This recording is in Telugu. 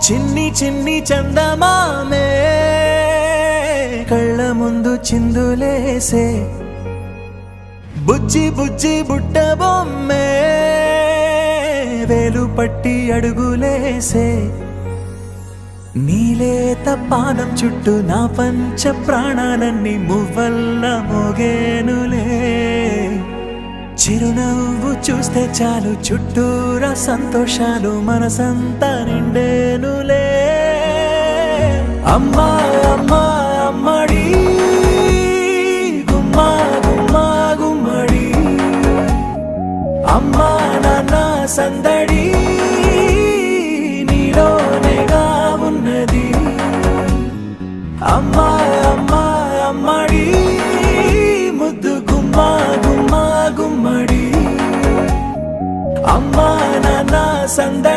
చిన్ని చిన్ని చందమామే కళ్ళ ముందు చిందులేసే బుజ్జి బుజ్జి బుట్ట బొమ్మే వేలు పట్టి అడుగులేసే నీలేత పాదం చుట్టూ నా పంచ ప్రాణాలన్నీ మువ్వల్ల మోగేనులే చిరునవ్వు చూస్తే చాలు చుట్టూరా సంతోషాలు మనసంతా నిండేనులే అమ్మా అమ్మా అమ్మడి గుమ్మా గుమ్మా గుమ్మడి అమ్మా నాన్న సందడి నీలోనేగా ఉన్నది అమ్మా అమ్మా అమ్మడి ముద్దు గుమ్మా గుమ్మా గుమ్మడి అమ్మా నాన్న సందడి